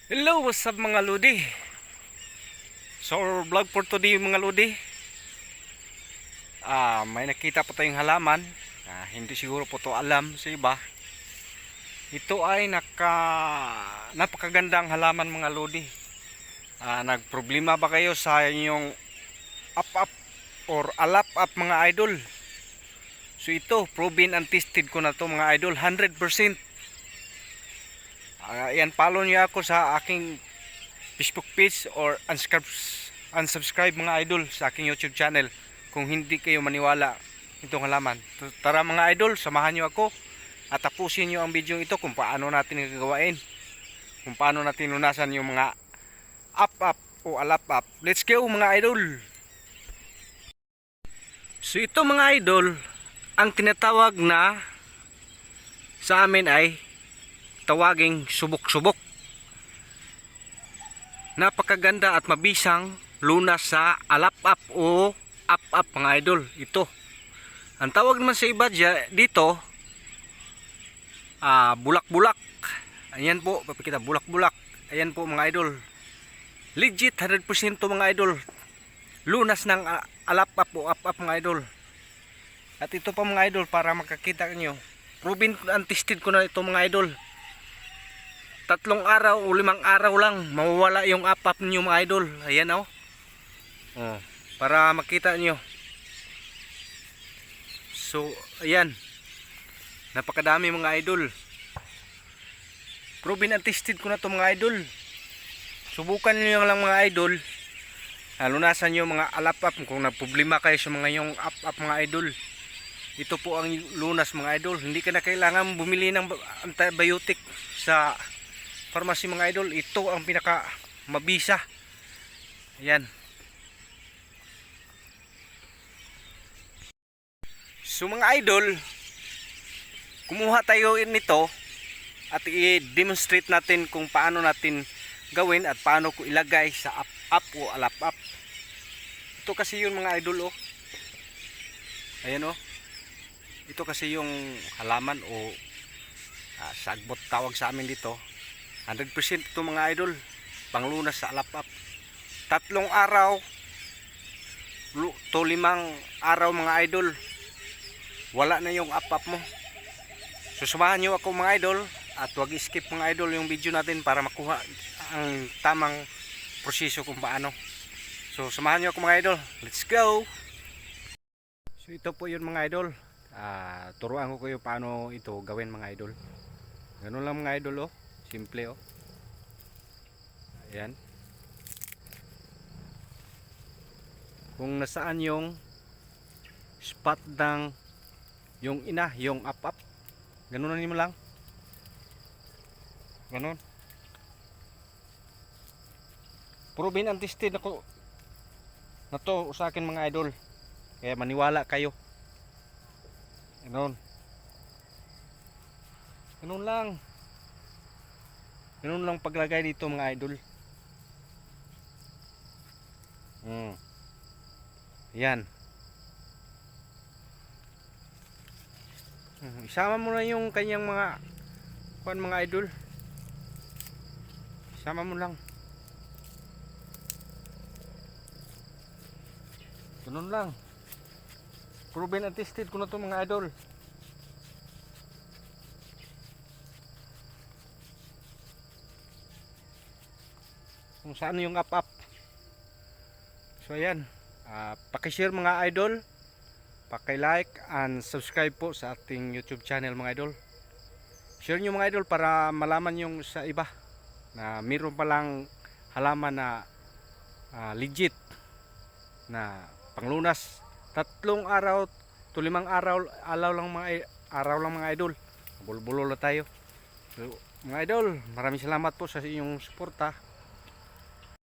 Hello, what's up mga lodi? So, our vlog for today mga lodi. May nakita po tayong halaman. Hindi siguro po to alam sa iba. Ito ay napakagandang halaman mga lodi. Nagproblema ba kayo sa inyong up or alap-up mga idol? So ito, proven and tested ko na to mga idol, 100%. Yan, follow niyo ako sa aking Facebook page or unsubscribe mga idol sa aking YouTube channel kung hindi kayo maniwala itong halaman. Tara mga idol, samahan niyo ako at tapusin niyo ang video ito kung paano natin gagawain, kung paano natin lunasan yung mga up o alap-up. Let's go mga idol. So ito mga idol, ang tinatawag na sa amin ay tawaging subok-subok. Napakaganda at mabisang lunas sa alap-up o up-up mga idol. Ito. Ang tawag naman sa iba dito, bulak-bulak. Ayan po, papakita, bulak-bulak. Ayan po mga idol. Legit 100% mga idol. Lunas ng alap-up o up-up mga idol. At ito pa mga idol, para makakita nyo. Proven and tested ko na ito mga idol. 3 araw o 5 araw lang mawawala yung up-up niyo mga idol. Ayan oh. Para makita nyo. So ayan, napakadami mga idol. Proven and tested ko na to mga idol. Subukan nyo lang mga idol. Lunasan nyo mga alap-up kung nagproblema kayo sa mga yung up-up mga idol. Ito po ang lunas mga idol. Hindi ka na kailangan bumili ng antibiotic sa pharmacy mga idol. Ito ang pinaka mabisa. Ayan. So mga idol, kumuha tayo nito at i-demonstrate natin kung paano natin gawin at paano ko ilagay sa up o alap-up. Ito kasi yun mga idol oh. Ayan oh. Ito kasi yung halaman o sagbot tawag sa amin dito. 100% ito mga idol, panglunas sa alap-up. 3 araw to 5 araw mga idol, wala na yung up-up mo. Susumahan nyo ako mga idol at huwag skip mga idol yung video natin para makuha ang tamang proseso kung paano. So samahan nyo ako mga idol, let's go. So ito po yun mga idol. Turuan ko kayo paano ito gawin mga idol. Ganun lang mga idol oh. Simple oh. Ayan. Kung nasaan yung spot ng yung ina, yung up-up. Ganun na mo lang. Ganun. Proven and tested ako na to sa akin mga idol. Kaya maniwala kayo. Ganun. Ganun lang. Ganun lang paglagay dito mga idol. Yan. Isama mo na yung kanyang mga mga idol. Isama mo lang. Ganun lang. Proven and tested ko na to mga idol. Kung saan yung up-up. So ayan, paki-share mga idol, paki-like and subscribe po sa ating YouTube channel mga idol. Share nyo mga idol para malaman yung sa iba na mayroon palang halaman na legit na panglunas. 3 araw to 5 araw lang mga idol. Bulbulo na tayo. So, mga idol, maraming salamat po sa inyong suporta.